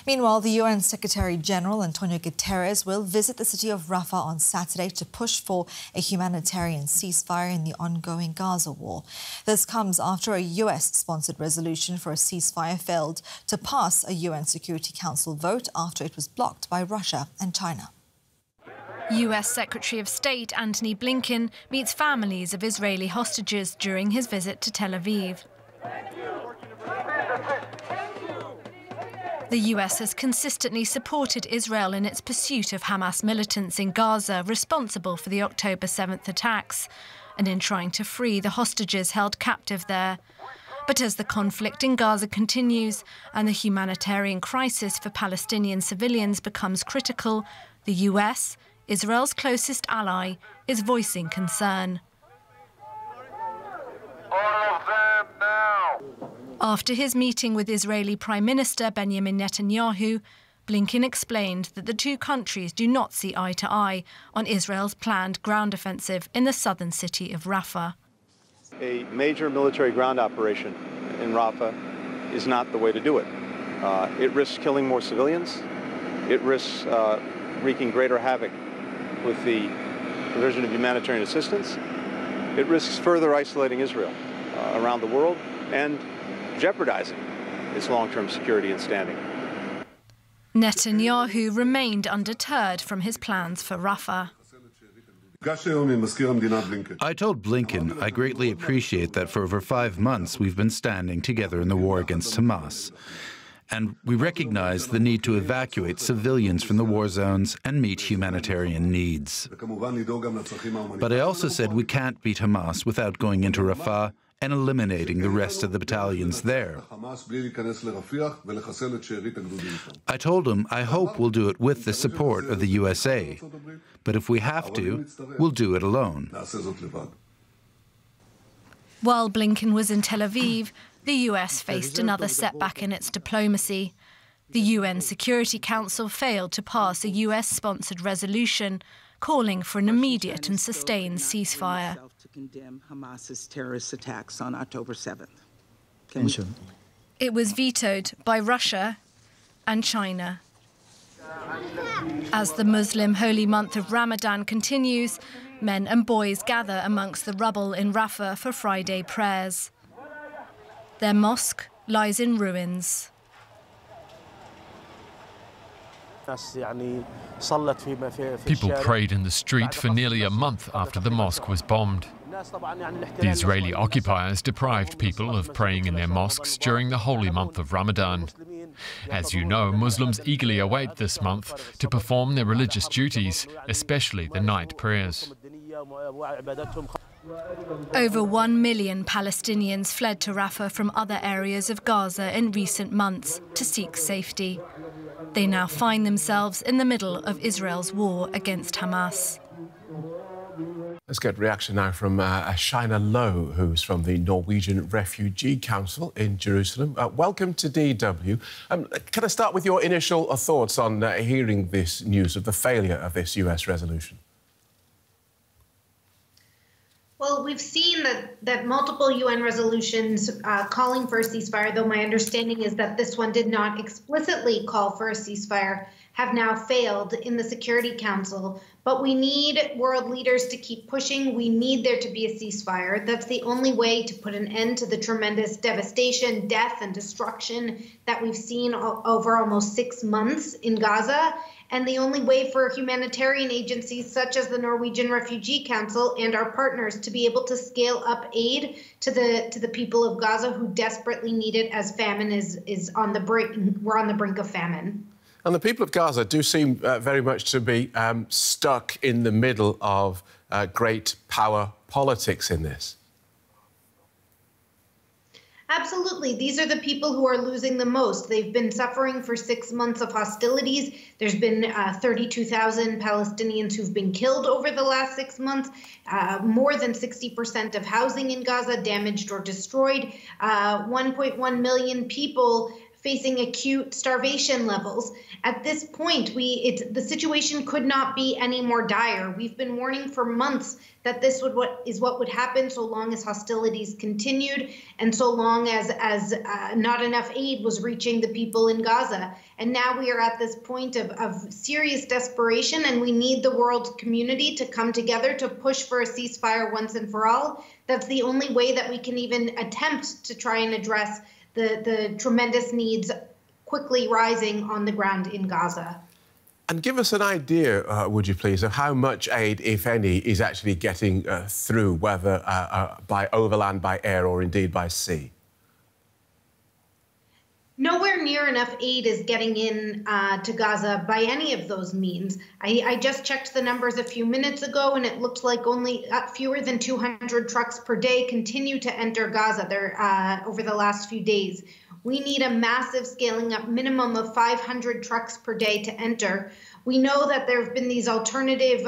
Meanwhile, the UN Secretary-General Antonio Guterres will visit the city of Rafah on Saturday to push for a humanitarian ceasefire in the ongoing Gaza war. This comes after a US-sponsored resolution for a ceasefire failed to pass a UN Security Council vote after it was blocked by Russia and China. US Secretary of State Antony Blinken meets families of Israeli hostages during his visit to Tel Aviv. The US has consistently supported Israel in its pursuit of Hamas militants in Gaza responsible for the October 7th attacks and in trying to free the hostages held captive there. But as the conflict in Gaza continues and the humanitarian crisis for Palestinian civilians becomes critical, the US, Israel's closest ally, is voicing concern. All of them now! After his meeting with Israeli Prime Minister Benjamin Netanyahu, Blinken explained that the two countries do not see eye to eye on Israel's planned ground offensive in the southern city of Rafah. A major military ground operation in Rafah is not the way to do it. It risks killing more civilians. It risks wreaking greater havoc with the provision of humanitarian assistance. It risks further isolating Israel around the world and jeopardizing its long-term security and standing. Netanyahu remained undeterred from his plans for Rafah. I told Blinken I greatly appreciate that for over 5 months we've been standing together in the war against Hamas. And we recognize the need to evacuate civilians from the war zones and meet humanitarian needs. But I also said we can't beat Hamas without going into Rafah and eliminating the rest of the battalions there. I told him I hope we'll do it with the support of the USA, but if we have to, we'll do it alone. While Blinken was in Tel Aviv, the US faced another setback in its diplomacy. The UN Security Council failed to pass a US-sponsored resolution calling for an immediate and sustained ceasefire. To condemn Hamas's terrorist attacks on October 7th. It was vetoed by Russia and China. As the Muslim holy month of Ramadan continues, men and boys gather amongst the rubble in Rafah for Friday prayers. Their mosque lies in ruins. People prayed in the street for nearly a month after the mosque was bombed. The Israeli occupiers deprived people of praying in their mosques during the holy month of Ramadan. As you know, Muslims eagerly await this month to perform their religious duties, especially the night prayers. Over 1 million Palestinians fled to Rafah from other areas of Gaza in recent months to seek safety. They now find themselves in the middle of Israel's war against Hamas. Let's get reaction now from Shaina Lowe, who's from the Norwegian Refugee Council in Jerusalem. Welcome to DW. Can I start with your initial thoughts on hearing this news of the failure of this US resolution? Well, we've seen that multiple UN resolutions calling for a ceasefire, though my understanding is that this one did not explicitly call for a ceasefire, have now failed in the Security Council. But we need world leaders to keep pushing. We need there to be a ceasefire. That's the only way to put an end to the tremendous devastation, death, and destruction that we've seen over almost 6 months in Gaza. And the only way for humanitarian agencies such as the Norwegian Refugee Council and our partners to be able to scale up aid to the people of Gaza who desperately need it, as famine is on the brink. We're on the brink of famine. And the people of Gaza do seem very much to be stuck in the middle of great power politics in this. Absolutely. These are the people who are losing the most. They've been suffering for 6 months of hostilities. There's been 32,000 Palestinians who've been killed over the last 6 months. More than 60% of housing in Gaza damaged or destroyed. 1.1 million people facing acute starvation levels. At this point, the situation could not be any more dire. We've been warning for months that this is what would happen so long as hostilities continued and so long as not enough aid was reaching the people in Gaza. And now we are at this point of serious desperation, and we need the world community to come together to push for a ceasefire once and for all. That's the only way that we can even attempt to try and address the tremendous needs quickly rising on the ground in Gaza. And give us an idea, would you please, of how much aid, if any, is actually getting through, whether by overland, by air, or indeed by sea? Nowhere near enough aid is getting in to Gaza by any of those means. I just checked the numbers a few minutes ago, and it looks like only fewer than 200 trucks per day continue to enter Gaza over the last few days. We need a massive scaling up, minimum of 500 trucks per day to enter. We know that there have been these alternative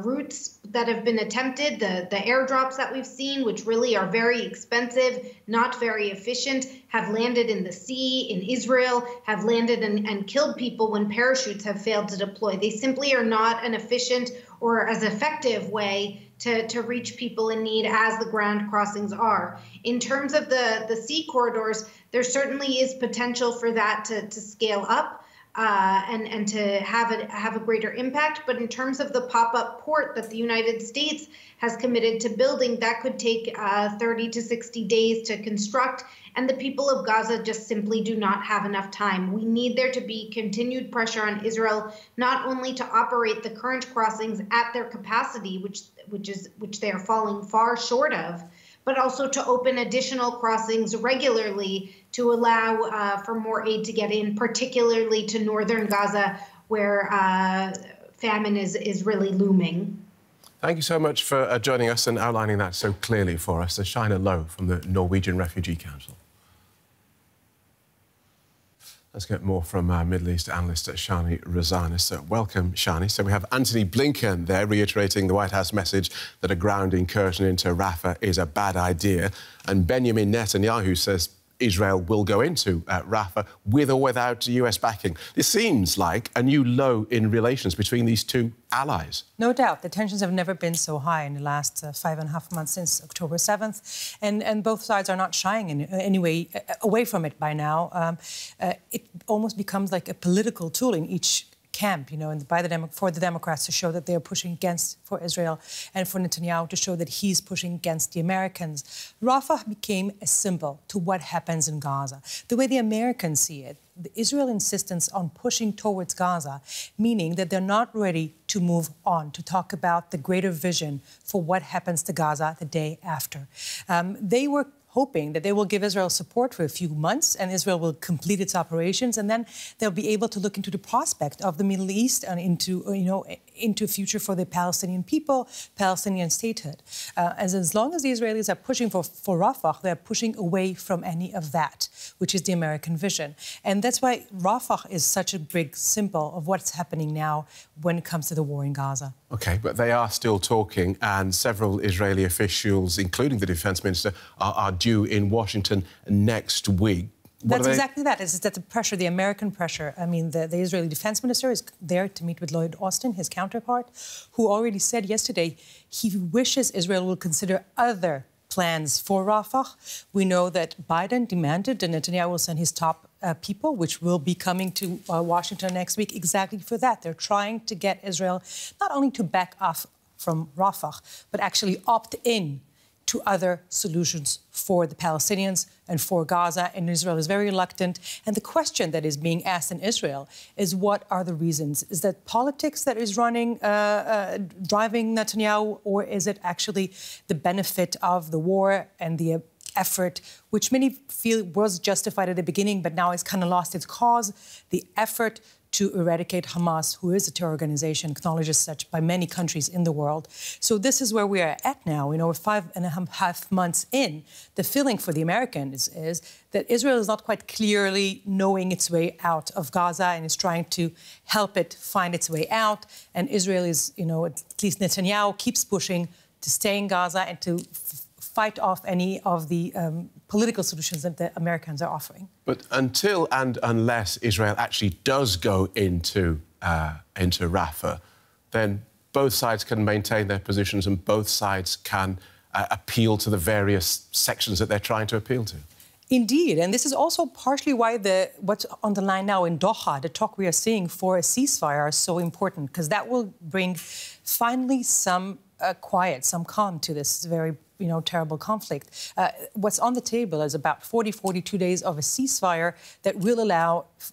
routes that have been attempted, the airdrops that we've seen, which really are very expensive, not very efficient, have landed in the sea, in Israel, have landed and killed people when parachutes have failed to deploy. They simply are not an efficient or as effective way to reach people in need as the ground crossings are. In terms of the sea corridors, there certainly is potential for that to scale up and to have a greater impact. But in terms of the pop-up port that the United States has committed to building, that could take 30 to 60 days to construct. And the people of Gaza just simply do not have enough time. We need there to be continued pressure on Israel, not only to operate the current crossings at their capacity, which they are falling far short of, but also to open additional crossings regularly to allow for more aid to get in, particularly to northern Gaza, where famine is really looming. Thank you so much for joining us and outlining that so clearly for us. Shaina Low from the Norwegian Refugee Council. Let's get more from our Middle East analyst Shani Rozanes. So welcome, Shani. So we have Antony Blinken there reiterating the White House message that a ground incursion into Rafah is a bad idea. And Benjamin Netanyahu says Israel will go into Rafah with or without US backing. This seems like a new low in relations between these two allies. No doubt. The tensions have never been so high in the last 5.5 months since October 7th. And both sides are not shying in any way away from it by now. It almost becomes like a political tool in each camp, you know, and for the Democrats to show that they're pushing for Israel, and for Netanyahu to show that he's pushing against the Americans. Rafah became a symbol to what happens in Gaza. The way the Americans see it, the Israel insistence on pushing towards Gaza, meaning that they're not ready to move on, to talk about the greater vision for what happens to Gaza the day after. They were hoping that they will give Israel support for a few months and Israel will complete its operations, and then they'll be able to look into the prospect of the Middle East and into a future for the Palestinian people, Palestinian statehood. As long as the Israelis are pushing for Rafah, they're pushing away from any of that, which is the American vision. And that's why Rafah is such a big symbol of what's happening now when it comes to the war in Gaza. OK, but they are still talking, and several Israeli officials, including the defence minister, are due in Washington next week. That's exactly that. It's that the pressure, the American pressure. I mean, the Israeli defense minister is there to meet with Lloyd Austin, his counterpart, who already said yesterday he wishes Israel will consider other plans for Rafah. We know that Biden demanded that Netanyahu will send his top people, which will be coming to Washington next week, exactly for that. They're trying to get Israel not only to back off from Rafah, but actually opt in to other solutions for the Palestinians and for Gaza. And Israel is very reluctant. And the question that is being asked in Israel is, what are the reasons? Is that politics that is driving Netanyahu, or is it actually the benefit of the war and the effort, which many feel was justified at the beginning, but now it's kind of lost its cause, the effort to eradicate Hamas, who is a terror organization, acknowledged as such by many countries in the world. So this is where we are at now. You know, we're 5.5 months in. The feeling for the Americans is that Israel is not quite clearly knowing its way out of Gaza and is trying to help it find its way out. And Israel is, you know, at least Netanyahu keeps pushing to stay in Gaza and to fight off any of the political solutions that the Americans are offering. But until and unless Israel actually does go into Rafah, then both sides can maintain their positions and both sides can appeal to the various sections that they're trying to appeal to. Indeed, and this is also partially why what's on the line now in Doha, the talk we are seeing for a ceasefire, is so important, because that will bring finally some quiet, some calm to this very terrible conflict. What's on the table is about 42 days of a ceasefire that will allow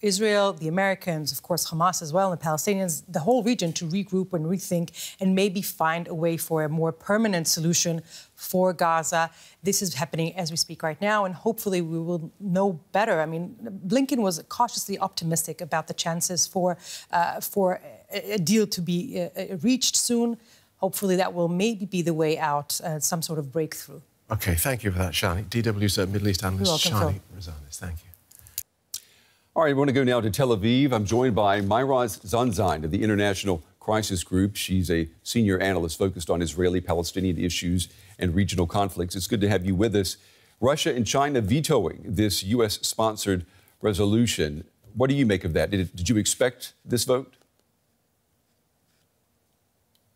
Israel, the Americans, of course, Hamas as well, and the Palestinians, the whole region to regroup and rethink and maybe find a way for a more permanent solution for Gaza. This is happening as we speak right now, and hopefully we will know better. I mean, Blinken was cautiously optimistic about the chances for a deal to be reached soon. Hopefully that will maybe be the way out, some sort of breakthrough. OK, thank you for that, Shani. DW's Middle East analyst, Shani Rozanes. Thank you. All right, I want to go now to Tel Aviv. I'm joined by Mairav Zonszein of the International Crisis Group. She's a senior analyst focused on Israeli-Palestinian issues and regional conflicts. It's good to have you with us. Russia and China vetoing this U.S.-sponsored resolution. What do you make of that? Did you expect this vote?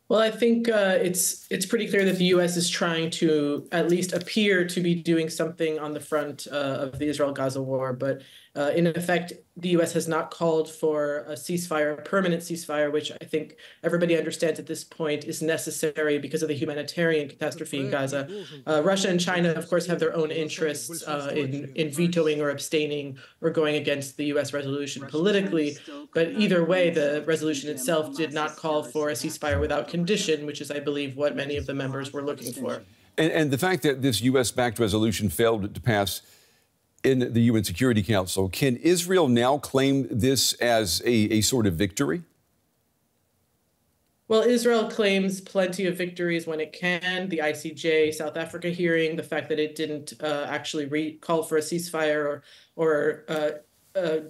Well, I think it's pretty clear that the U.S. is trying to at least appear to be doing something on the front of the Israel-Gaza war. But in effect, the U.S. has not called for a ceasefire, a permanent ceasefire, which I think everybody understands at this point is necessary because of the humanitarian catastrophe in Gaza. Russia and China, of course, have their own interests in vetoing or abstaining or going against the U.S. resolution politically. But either way, the resolution itself did not call for a ceasefire without condition, which is, I believe, what many of the members were looking for. And the fact that this U.S.-backed resolution failed to pass in the UN Security Council, can Israel now claim this as a sort of victory? Well, Israel claims plenty of victories when it can. The ICJ South Africa hearing, the fact that it didn't actually call for a ceasefire or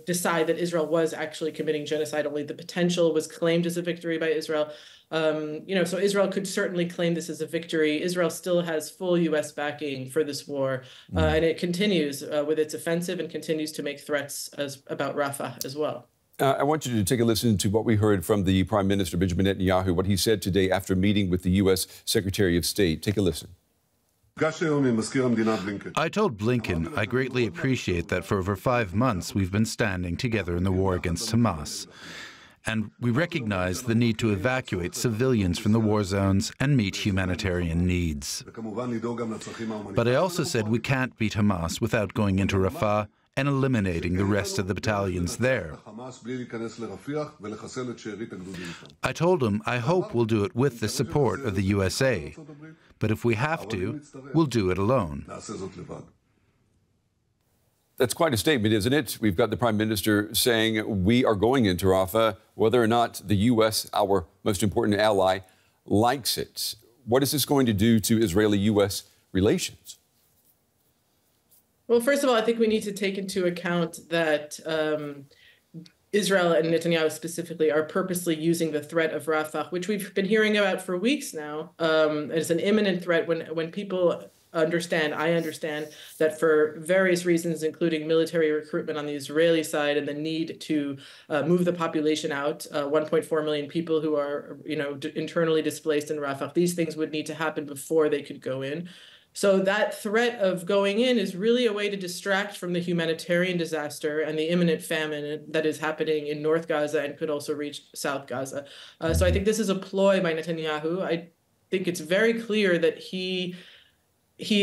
decide that Israel was actually committing genocide, only the potential was claimed as a victory by Israel. So Israel could certainly claim this as a victory. Israel still has full U.S. backing for this war, and it continues with its offensive and continues to make threats about Rafah as well. I want you to take a listen to what we heard from the Prime Minister, Benjamin Netanyahu, what he said today after meeting with the U.S. Secretary of State. Take a listen. I told Blinken I greatly appreciate that for over 5 months we've been standing together in the war against Hamas. And we recognize the need to evacuate civilians from the war zones and meet humanitarian needs. But I also said we can't beat Hamas without going into Rafah and eliminating the rest of the battalions there. I told him I hope we'll do it with the support of the USA. But if we have to, we'll do it alone. That's quite a statement, isn't it? We've got the Prime Minister saying we are going into Rafah, whether or not the U.S., our most important ally, likes it. What is this going to do to Israeli-U.S. relations? Well, first of all, I think we need to take into account that Israel and Netanyahu specifically are purposely using the threat of Rafah, which we've been hearing about for weeks now, as an imminent threat when people I understand that for various reasons, including military recruitment on the Israeli side and the need to move the population out, 1.4 million people who are, internally displaced in Rafah, these things would need to happen before they could go in. So that threat of going in is really a way to distract from the humanitarian disaster and the imminent famine that is happening in North Gaza and could also reach South Gaza. So I think this is a ploy by Netanyahu. I think it's very clear that he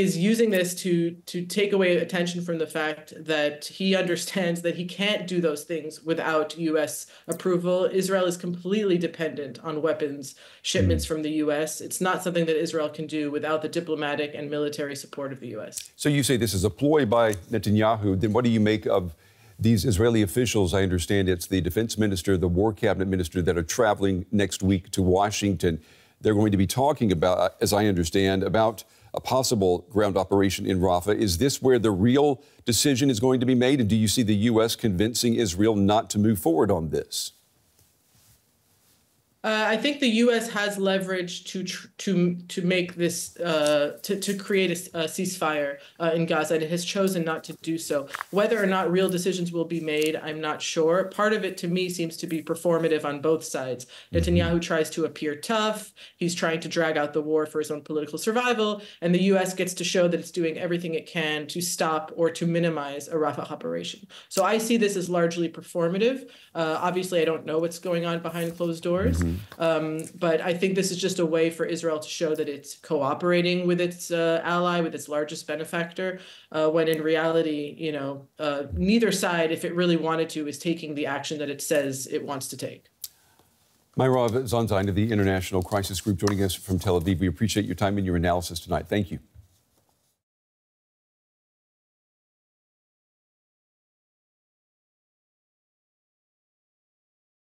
is using this to take away attention from the fact that he understands that he can't do those things without U.S. approval. Israel is completely dependent on weapons shipments from the U.S. It's not something that Israel can do without the diplomatic and military support of the U.S. So you say this is a ploy by Netanyahu. Then what do you make of these Israeli officials? I understand it's the defense minister, the war cabinet minister that are traveling next week to Washington. They're going to be talking about, as I understand, about a possible ground operation in Rafah. Is this where the real decision is going to be made? And do you see the U.S. convincing Israel not to move forward on this? I think the U.S. has leverage to make this to create a ceasefire in Gaza, and it has chosen not to do so. Whether or not real decisions will be made, I'm not sure. Part of it, to me, seems to be performative on both sides. Netanyahu tries to appear tough. He's trying to drag out the war for his own political survival, and the U.S. gets to show that it's doing everything it can to stop or to minimize a Rafah operation. So I see this as largely performative. Obviously, I don't know what's going on behind closed doors. But I think this is just a way for Israel to show that it's cooperating with its ally, with its largest benefactor, when in reality, neither side, if it really wanted to, is taking the action that it says it wants to take. Mairav Zonszein of the International Crisis Group joining us from Tel Aviv. We appreciate your time and your analysis tonight. Thank you.